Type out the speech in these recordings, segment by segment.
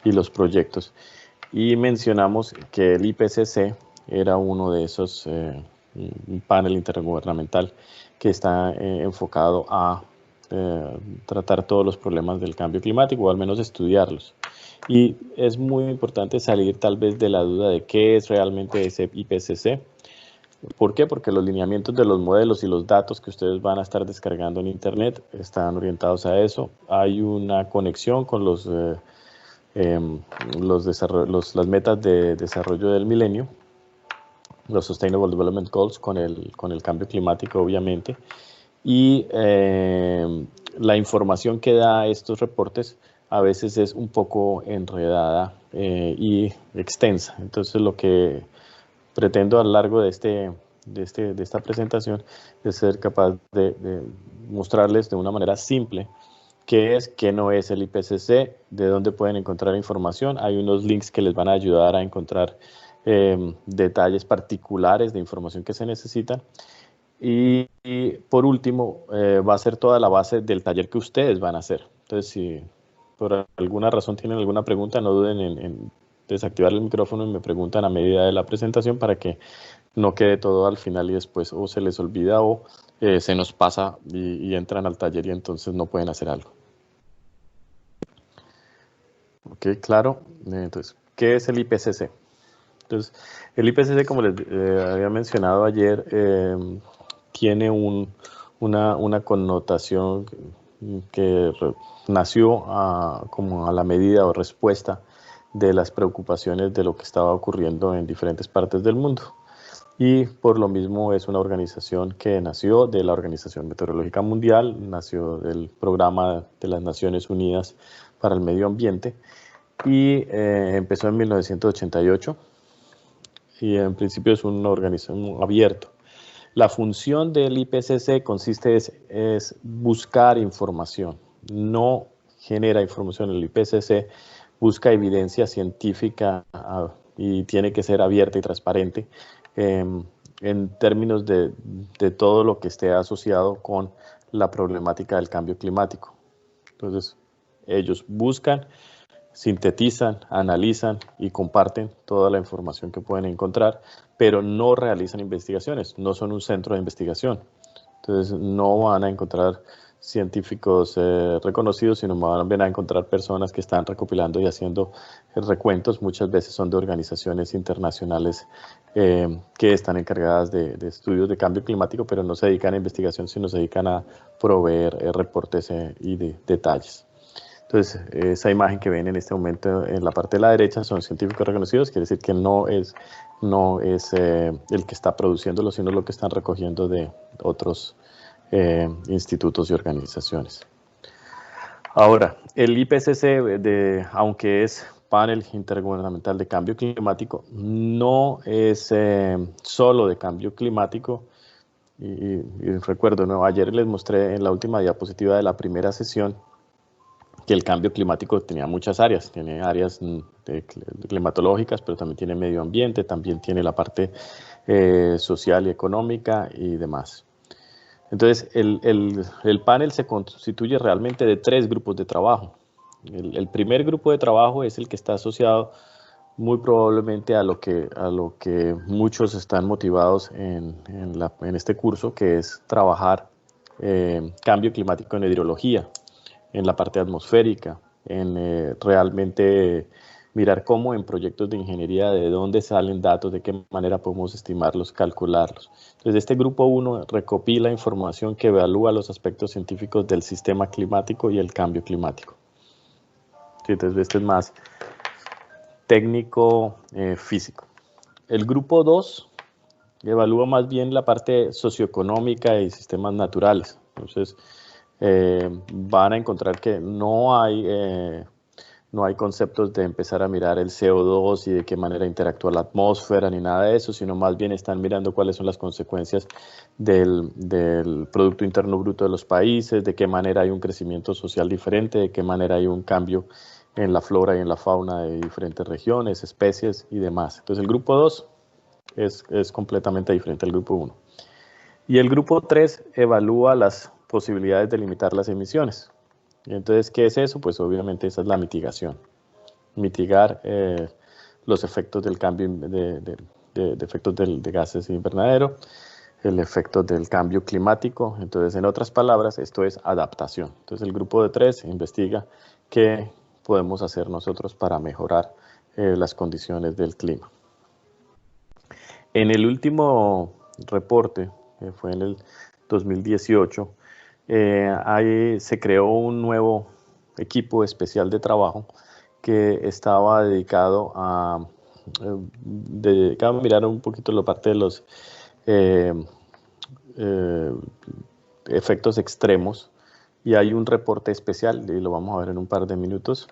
y los proyectos. Y mencionamos que el IPCC era uno de esos, un panel intergubernamental que está enfocado a tratar todos los problemas del cambio climático, o al menos estudiarlos. Y es muy importante salir tal vez de la duda de qué es realmente ese IPCC. ¿Por qué? Porque los lineamientos de los modelos y los datos que ustedes van a estar descargando en Internet están orientados a eso. Hay una conexión con las metas de desarrollo del milenio, los Sustainable Development Goals, con el cambio climático, obviamente. Y la información que da estos reportes a veces es un poco enredada y extensa. Entonces, lo que pretendo a lo largo de esta presentación es ser capaz de mostrarles de una manera simple qué es, qué no es el IPCC, de dónde pueden encontrar información. Hay unos links que les van a ayudar a encontrar detalles particulares de información que se necesitan. Y por último, va a ser toda la base del taller que ustedes van a hacer. Entonces, si por alguna razón tienen alguna pregunta, no duden en desactivar el micrófono y me preguntan a medida de la presentación para que no quede todo al final y después o se les olvida o se nos pasa y entran al taller y entonces no pueden hacer algo. Ok, claro. Entonces, ¿qué es el IPCC? Entonces, el IPCC, como les había mencionado ayer, tiene una connotación que nació como a la medida o respuesta de las preocupaciones de lo que estaba ocurriendo en diferentes partes del mundo. Y por lo mismo es una organización que nació de la Organización Meteorológica Mundial, nació del Programa de las Naciones Unidas para el Medio Ambiente y empezó en 1988 y en principio es una organización abierta. La función del IPCC consiste es buscar información, no genera información. El IPCC busca evidencia científica y tiene que ser abierta y transparente en términos de todo lo que esté asociado con la problemática del cambio climático. Entonces, ellos buscan, sintetizan, analizan y comparten toda la información que pueden encontrar, pero no realizan investigaciones, no son un centro de investigación. Entonces no van a encontrar científicos reconocidos, sino van a encontrar personas que están recopilando y haciendo recuentos. Muchas veces son de organizaciones internacionales que están encargadas de estudios de cambio climático, pero no se dedican a investigación, sino se dedican a proveer reportes y detalles. Entonces, esa imagen que ven en este momento en la parte de la derecha son científicos reconocidos, quiere decir que no es el que está produciéndolo, sino lo que están recogiendo de otros institutos y organizaciones. Ahora, el IPCC, aunque es panel intergubernamental de cambio climático, no es solo de cambio climático. Y recuerdo, ¿no? Ayer les mostré en la última diapositiva de la primera sesión que el cambio climático tenía muchas áreas, tiene áreas climatológicas, pero también tiene medio ambiente, también tiene la parte social y económica y demás. Entonces, el panel se constituye realmente de 3 grupos de trabajo. El primer grupo de trabajo es el que está asociado muy probablemente a lo que muchos están motivados en este curso, que es trabajar cambio climático en hidrología, en la parte atmosférica, en realmente mirar cómo en proyectos de ingeniería, de dónde salen datos, de qué manera podemos estimarlos, calcularlos. Entonces, este grupo 1 recopila información que evalúa los aspectos científicos del sistema climático y el cambio climático. Sí, entonces, este es más técnico, físico. El grupo 2 evalúa más bien la parte socioeconómica y sistemas naturales. Entonces, van a encontrar que no hay conceptos de empezar a mirar el CO2 y de qué manera interactúa la atmósfera ni nada de eso, sino más bien están mirando cuáles son las consecuencias del Producto Interno Bruto de los países, de qué manera hay un crecimiento social diferente, de qué manera hay un cambio en la flora y en la fauna de diferentes regiones, especies y demás. Entonces el grupo 2 es completamente diferente al grupo 1. Y el grupo 3 evalúa las posibilidades de limitar las emisiones. Y entonces, ¿qué es eso? Pues obviamente esa es la mitigación. mitigar los efectos del cambio de efectos de gases invernadero, el efecto del cambio climático. Entonces, en otras palabras, esto es adaptación. Entonces, el grupo de 3 investiga qué podemos hacer nosotros para mejorar las condiciones del clima. En el último reporte, que fue en el 2018, se creó un nuevo equipo especial de trabajo que estaba dedicado a mirar un poquito la parte de los efectos extremos, y hay un reporte especial, y lo vamos a ver en un par de minutos,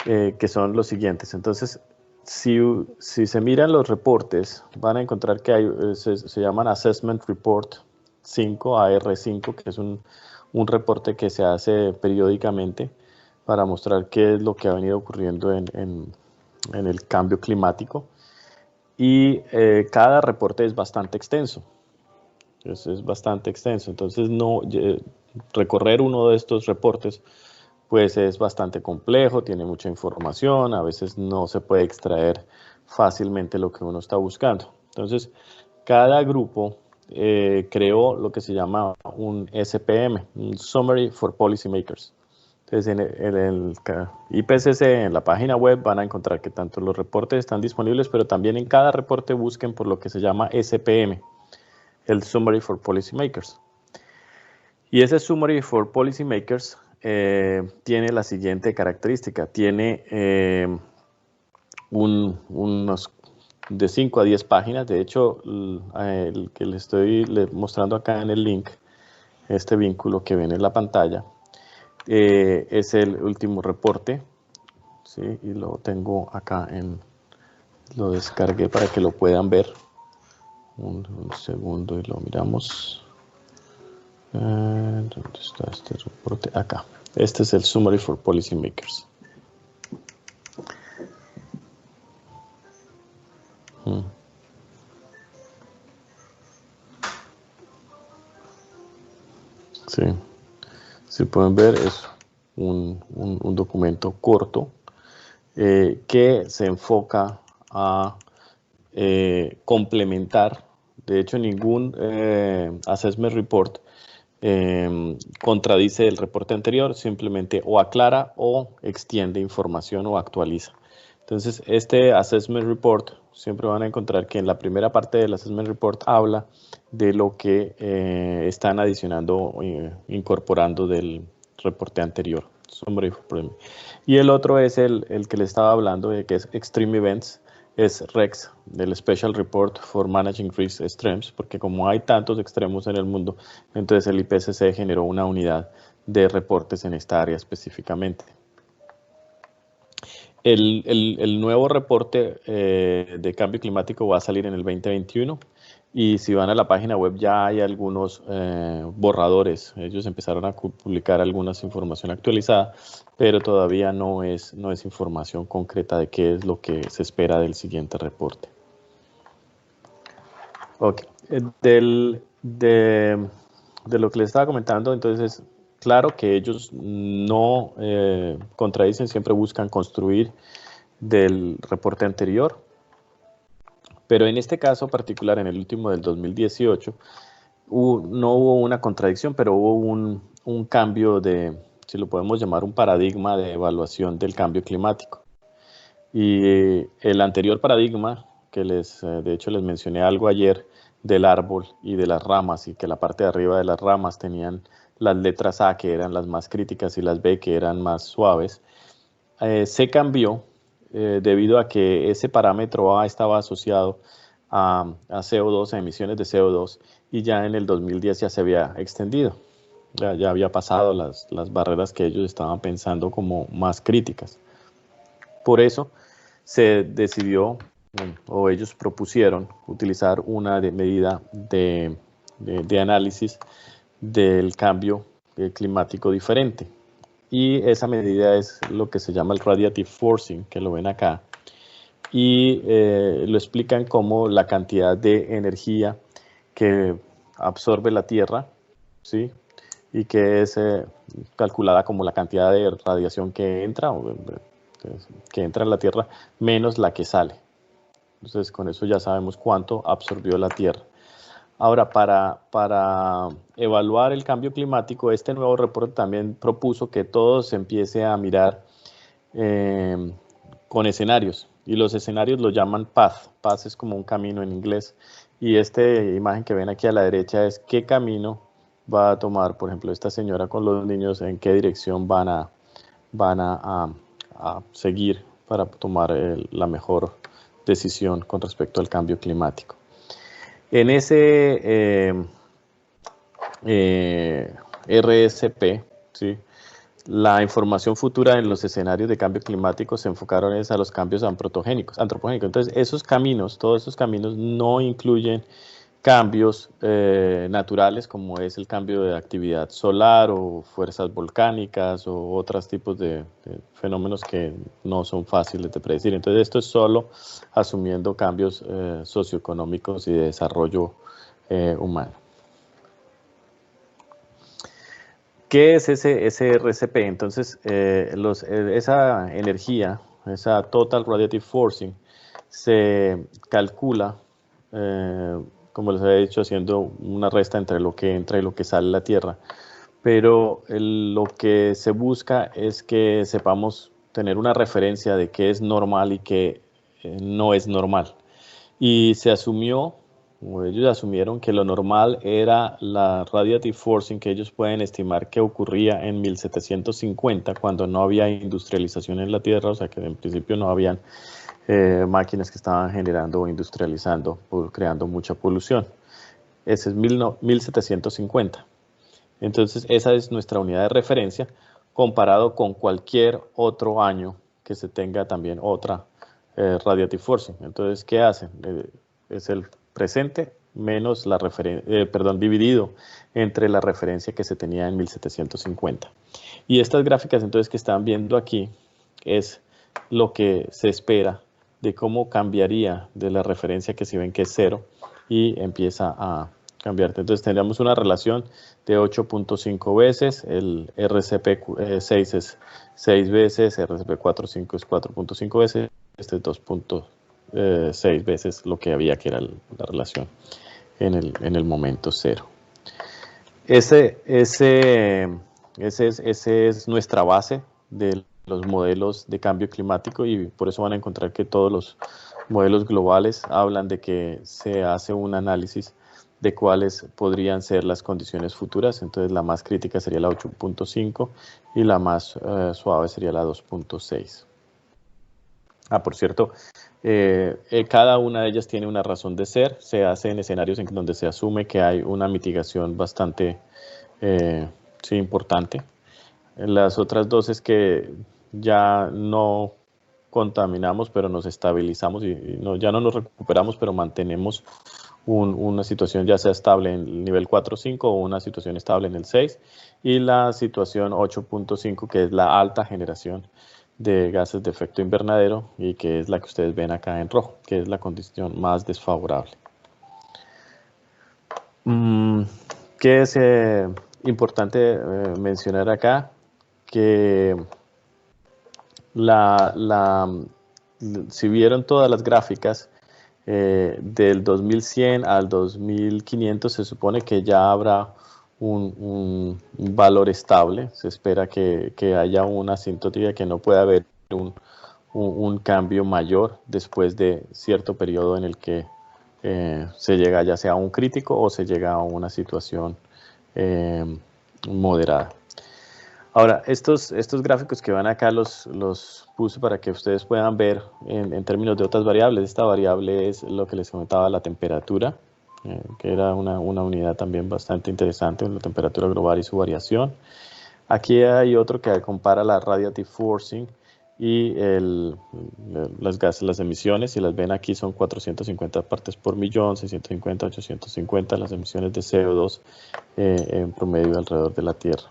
que son los siguientes. Entonces, si se miran los reportes, van a encontrar que hay, se llaman Assessment Report 5, AR5, que es un reporte que se hace periódicamente para mostrar qué es lo que ha venido ocurriendo en el cambio climático. Y cada reporte es bastante extenso. Es bastante extenso. Entonces, recorrer uno de estos reportes pues es bastante complejo, tiene mucha información, a veces no se puede extraer fácilmente lo que uno está buscando. Entonces, cada grupo creó lo que se llama un SPM, un Summary for Policymakers. Entonces, en el IPCC, en la página web, van a encontrar que tanto los reportes están disponibles, pero también en cada reporte busquen por lo que se llama SPM, el Summary for Policymakers. Y ese Summary for Policymakers tiene la siguiente característica. Tiene unos de 5 a 10 páginas. De hecho, el que le estoy mostrando acá en el link, este vínculo que ven en la pantalla, es el último reporte, ¿sí? Y lo tengo acá, lo descargué para que lo puedan ver. Un segundo y lo miramos. ¿Dónde está este reporte? Acá. Este es el Summary for Policymakers. Sí. Si pueden ver, es un documento corto que se enfoca a complementar. De hecho, ningún assessment report contradice el reporte anterior, simplemente o aclara o extiende información o actualiza. Entonces, este Assessment Report, siempre van a encontrar que en la primera parte del Assessment Report habla de lo que están adicionando, incorporando del reporte anterior. Y el otro es el que le estaba hablando, de que es Extreme Events, es REX, del Special Report for Managing Risk Extremes, porque como hay tantos extremos en el mundo, entonces el IPCC generó una unidad de reportes en esta área específicamente. El nuevo reporte de cambio climático va a salir en el 2021, y si van a la página web ya hay algunos borradores. Ellos empezaron a publicar algunas información actualizada, pero todavía no es información concreta de qué es lo que se espera del siguiente reporte. Ok, de lo que les estaba comentando, entonces, claro que ellos no contradicen, siempre buscan construir del reporte anterior, pero en este caso particular, en el último del 2018, no hubo una contradicción, pero hubo un cambio de, si lo podemos llamar, un paradigma de evaluación del cambio climático. Y el anterior paradigma, que de hecho les mencioné algo ayer, del árbol y de las ramas, y que la parte de arriba de las ramas tenían las letras A, que eran las más críticas, y las B, que eran más suaves, se cambió debido a que ese parámetro A estaba asociado a CO2, a emisiones de CO2, y ya en el 2010 ya se había extendido, ya había pasado las barreras que ellos estaban pensando como más críticas. Por eso se decidió, o ellos propusieron, utilizar una medida de análisis del cambio climático diferente. Y esa medida es lo que se llama el radiative forcing, que lo ven acá. Y lo explican como la cantidad de energía que absorbe la Tierra, ¿sí? Y que es calculada como la cantidad de radiación que entra, que entra en la Tierra menos la que sale. Entonces con eso ya sabemos cuánto absorbió la Tierra. Ahora, para evaluar el cambio climático, este nuevo reporte también propuso que todo se empiece a mirar con escenarios, y los escenarios lo llaman path. Path es como un camino en inglés, y esta imagen que ven aquí a la derecha es qué camino va a tomar, por ejemplo, esta señora con los niños, en qué dirección van a seguir para tomar la mejor decisión con respecto al cambio climático. En ese RSP, ¿sí?, la información futura en los escenarios de cambio climático se enfocaron a los cambios antropogénicos. Entonces, esos caminos, todos esos caminos no incluyen cambios naturales, como es el cambio de actividad solar o fuerzas volcánicas o otros tipos de fenómenos que no son fáciles de predecir. Entonces, esto es solo asumiendo cambios socioeconómicos y de desarrollo humano. ¿Qué es ese RCP? Entonces, esa energía, esa Total Radiative Forcing, se calcula, como les había dicho, haciendo una resta entre lo que entra y lo que sale de la Tierra. Pero lo que se busca es que sepamos tener una referencia de qué es normal y qué no es normal. Y se asumió, o ellos asumieron, que lo normal era la radiative forcing que ellos pueden estimar que ocurría en 1750, cuando no había industrialización en la Tierra, o sea que en principio no habían máquinas que estaban generando o industrializando, creando mucha polución. Ese es 1750. Entonces esa es nuestra unidad de referencia comparado con cualquier otro año que se tenga también otra radiative forcing. Entonces, ¿qué hacen? Es el presente menos la dividido entre la referencia que se tenía en 1750. Y estas gráficas entonces que están viendo aquí es lo que se espera de cómo cambiaría de la referencia que si ven que es 0 y empieza a cambiar. Entonces tendríamos una relación de 8.5 veces, el RCP6 es 6 veces, RCP45 es 4.5 veces, este es 2.6 veces lo que había, que era la relación en el momento 0. Ese es nuestra base de los modelos de cambio climático, y por eso van a encontrar que todos los modelos globales hablan de que se hace un análisis de cuáles podrían ser las condiciones futuras. Entonces la más crítica sería la 8.5 y la más suave sería la 2.6. Por cierto, cada una de ellas tiene una razón de ser. Se hace en escenarios en donde se asume que hay una mitigación bastante importante. Las otras dos es que ya no contaminamos, pero nos estabilizamos y ya no nos recuperamos, pero mantenemos una situación ya sea estable en el nivel 4 o 5 o una situación estable en el 6, y la situación 8.5, que es la alta generación de gases de efecto invernadero, y que es la que ustedes ven acá en rojo, que es la condición más desfavorable. ¿Qué es importante mencionar acá? Que si vieron todas las gráficas, del 2100 al 2500 se supone que ya habrá un valor estable. Se espera que haya una asintotia, que no pueda haber un cambio mayor después de cierto periodo en el que se llega ya sea a un crítico o se llega a una situación moderada. Ahora, estos gráficos que van acá los puse para que ustedes puedan ver en términos de otras variables. Esta variable es lo que les comentaba, la temperatura, que era una unidad también bastante interesante, la temperatura global y su variación. Aquí hay otro que compara la radiative forcing y las gases, las emisiones. Si las ven aquí, son 450 partes por millón, 650, 850 las emisiones de CO2 en promedio alrededor de la Tierra.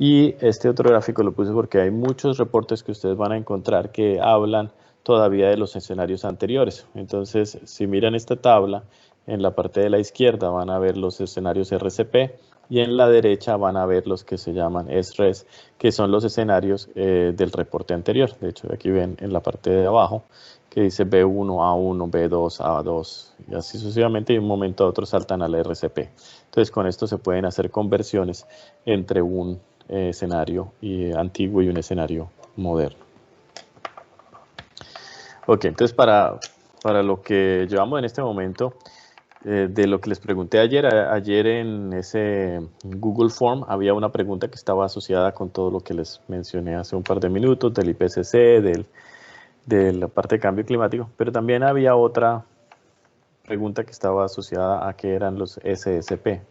Y este otro gráfico lo puse porque hay muchos reportes que ustedes van a encontrar que hablan todavía de los escenarios anteriores. Entonces, si miran esta tabla, en la parte de la izquierda van a ver los escenarios RCP, y en la derecha van a ver los que se llaman SRES, que son los escenarios del reporte anterior. De hecho, aquí ven en la parte de abajo que dice B1, A1, B2, A2 y así sucesivamente, y de un momento a otro saltan al RCP. Entonces, con esto se pueden hacer conversiones entre un escenario antiguo y un escenario moderno. Ok, entonces para lo que llevamos en este momento, de lo que les pregunté ayer en ese Google Form, había una pregunta que estaba asociada con todo lo que les mencioné hace un par de minutos, del IPCC, de la parte de cambio climático, pero también había otra pregunta que estaba asociada a qué eran los SSP.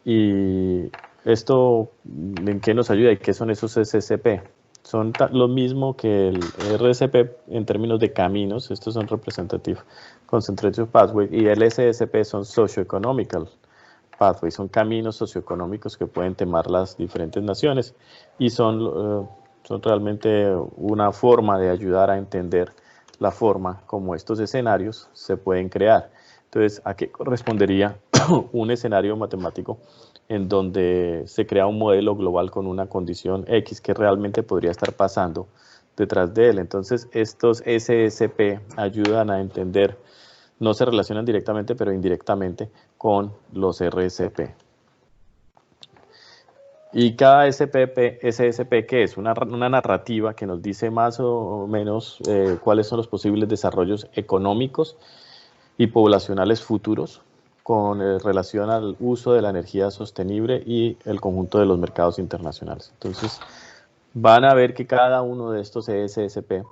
Y esto, ¿en qué nos ayuda y qué son esos SSP? Son lo mismo que el RCP en términos de caminos, estos son Representative Concentration Pathway, y el SSP son Socioeconomical Pathway, son caminos socioeconómicos que pueden tomar las diferentes naciones y son realmente una forma de ayudar a entender la forma como estos escenarios se pueden crear. Entonces, ¿a qué correspondería un escenario matemático en donde se crea un modelo global con una condición X que realmente podría estar pasando detrás de él? Entonces, estos SSP ayudan a entender, no se relacionan directamente, pero indirectamente con los RSP. Y cada SSP, ¿qué es? Una narrativa que nos dice más o menos cuáles son los posibles desarrollos económicos y poblacionales futuros con relación al uso de la energía sostenible y el conjunto de los mercados internacionales. Entonces, van a ver que cada uno de estos SSP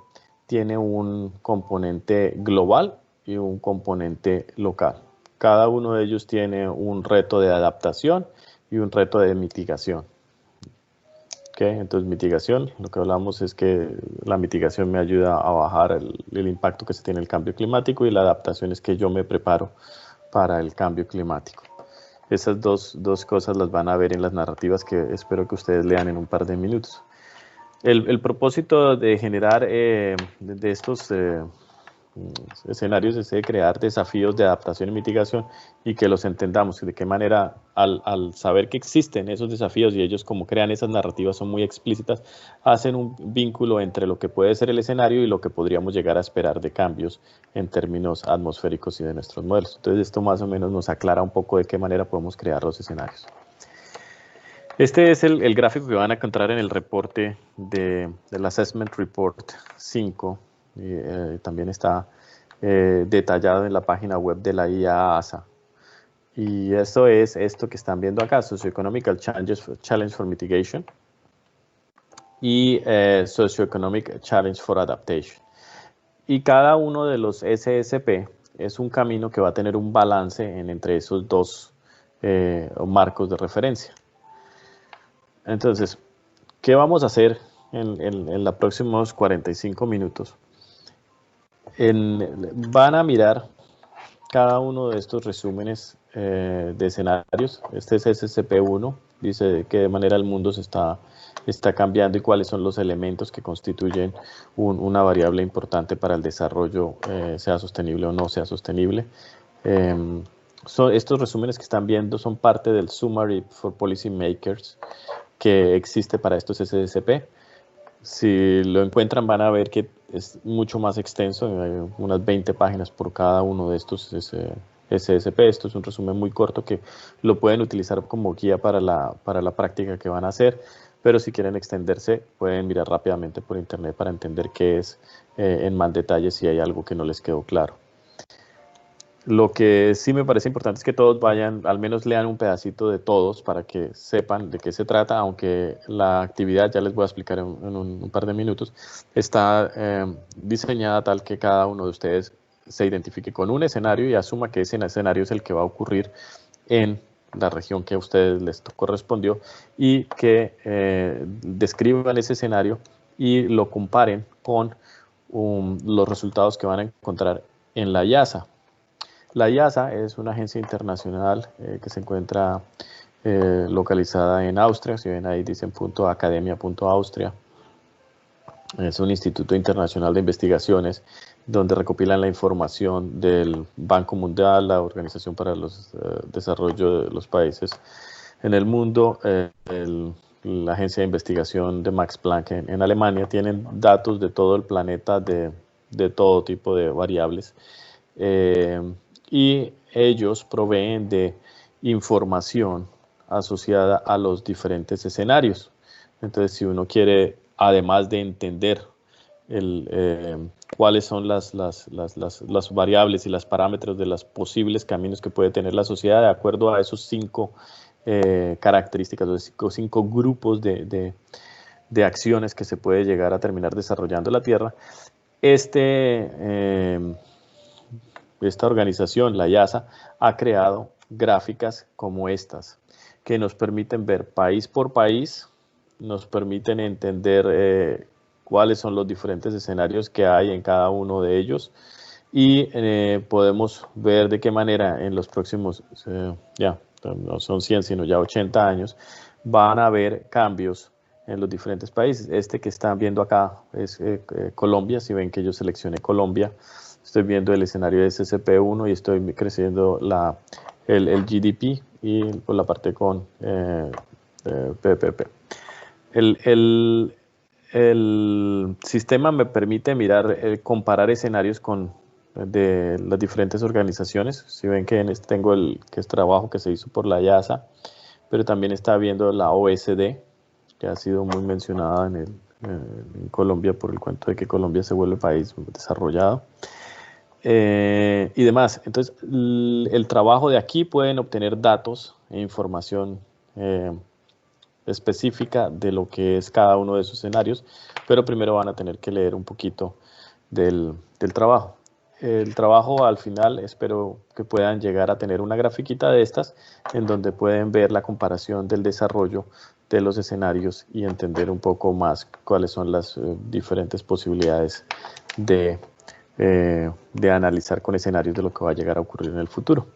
tiene un componente global y un componente local. Cada uno de ellos tiene un reto de adaptación y un reto de mitigación. ¿Okay? Entonces, mitigación, lo que hablamos es que la mitigación me ayuda a bajar el impacto que se tiene el cambio climático, y la adaptación es que yo me preparo para el cambio climático. Esas dos cosas las van a ver en las narrativas que espero que ustedes lean en un par de minutos. El propósito de generar de estos escenarios es de crear desafíos de adaptación y mitigación y que los entendamos, y de qué manera al saber que existen esos desafíos y ellos como crean esas narrativas son muy explícitas, hacen un vínculo entre lo que puede ser el escenario y lo que podríamos llegar a esperar de cambios en términos atmosféricos y de nuestros modelos. Entonces esto más o menos nos aclara un poco de qué manera podemos crear los escenarios. Este es el gráfico que van a encontrar en el reporte del Assessment Report 5. También está detallado en la página web de la IAASA. Y esto es esto que están viendo acá, Socioeconomic Challenge for Mitigation y Socioeconomic Challenge for Adaptation. Y cada uno de los SSP es un camino que va a tener un balance entre esos dos marcos de referencia. Entonces, ¿qué vamos a hacer en los próximos 45 minutos? Van a mirar cada uno de estos resúmenes de escenarios. Este es SCP-1, dice de qué manera el mundo se está cambiando y cuáles son los elementos que constituyen una variable importante para el desarrollo, sea sostenible o no sea sostenible. Estos resúmenes que están viendo son parte del Summary for Policy Makers que existe para estos SSP. Si lo encuentran van a ver que es mucho más extenso, hay unas 20 páginas por cada uno de estos SSP. Esto es un resumen muy corto que lo pueden utilizar como guía para la práctica que van a hacer, pero si quieren extenderse pueden mirar rápidamente por internet para entender qué es en más detalle si hay algo que no les quedó claro. Lo que sí me parece importante es que todos vayan, al menos lean un pedacito de todos para que sepan de qué se trata, aunque la actividad, ya les voy a explicar en un par de minutos, está diseñada tal que cada uno de ustedes se identifique con un escenario y asuma que ese escenario es el que va a ocurrir en la región que a ustedes les correspondió, y que describan ese escenario y lo comparen con los resultados que van a encontrar en la IASA. La IASA es una agencia internacional que se encuentra localizada en Austria. Si ven ahí dicen .academia.austria. Es un instituto internacional de investigaciones donde recopilan la información del Banco Mundial, la Organización para el Desarrollo de los Países en el mundo, la agencia de investigación de Max Planck en Alemania, tienen datos de todo el planeta de todo tipo de variables. Y ellos proveen de información asociada a los diferentes escenarios. Entonces, si uno quiere, además de entender cuáles son las variables y los parámetros de los posibles caminos que puede tener la sociedad de acuerdo a esos 5 características, o cinco grupos de acciones que se puede llegar a terminar desarrollando la Tierra. Esta organización, la IASA, ha creado gráficas como estas, que nos permiten ver país por país, nos permiten entender cuáles son los diferentes escenarios que hay en cada uno de ellos, y podemos ver de qué manera en los próximos, ya no son 100 sino ya 80 años, van a haber cambios en los diferentes países. Este que están viendo acá es Colombia. Si ven que yo seleccioné Colombia, estoy viendo el escenario de SCP-1 y estoy creciendo el GDP y por la parte con PPP. El sistema me permite mirar, comparar escenarios de las diferentes organizaciones. Si ven que tengo que es trabajo que se hizo por la IASA, pero también está viendo la OSD, que ha sido muy mencionada en Colombia por el cuento de que Colombia se vuelve país desarrollado. Y demás. Entonces, el trabajo de aquí pueden obtener datos e información específica de lo que es cada uno de esos escenarios, pero primero van a tener que leer un poquito del trabajo. El trabajo, al final, espero que puedan llegar a tener una grafiquita de estas en donde pueden ver la comparación del desarrollo de los escenarios y entender un poco más cuáles son las diferentes posibilidades de analizar con escenarios de lo que va a llegar a ocurrir en el futuro.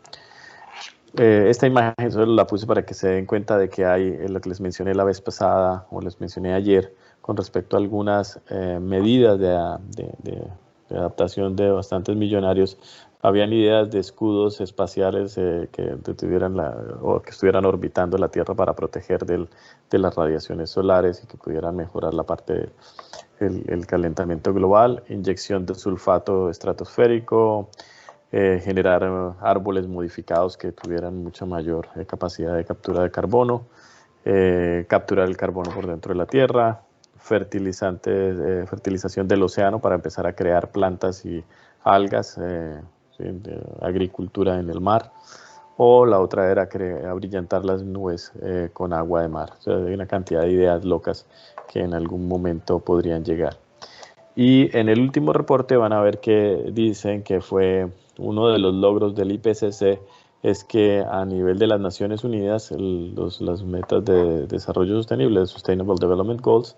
Esta imagen solo la puse para que se den cuenta de que hay lo que les mencioné la vez pasada o les mencioné ayer con respecto a algunas medidas de adaptación de bastantes millonarios. Habían ideas de escudos espaciales que estuvieran orbitando la Tierra para proteger de las radiaciones solares y que pudieran mejorar la parte del calentamiento global, inyección de sulfato estratosférico, generar árboles modificados que tuvieran mucha mayor capacidad de captura de carbono, capturar el carbono por dentro de la Tierra, fertilización del océano para empezar a crear plantas y algas, agricultura en el mar, o la otra era abrillantar las nubes con agua de mar. O sea, hay una cantidad de ideas locas que en algún momento podrían llegar. Y en el último reporte van a ver que dicen que fue uno de los logros del IPCC es que a nivel de las Naciones Unidas, las metas de desarrollo sostenible, Sustainable Development Goals,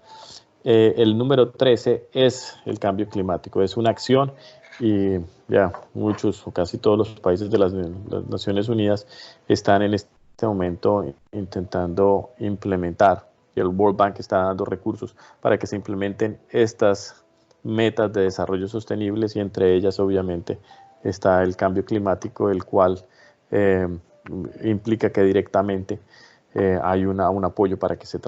el número 13 es el cambio climático, es una acción, y ya muchos o casi todos los países de las Naciones Unidas están en este momento intentando implementar, y el World Bank está dando recursos para que se implementen estas metas de desarrollo sostenibles, y entre ellas obviamente está el cambio climático, el cual implica que directamente hay un apoyo para que se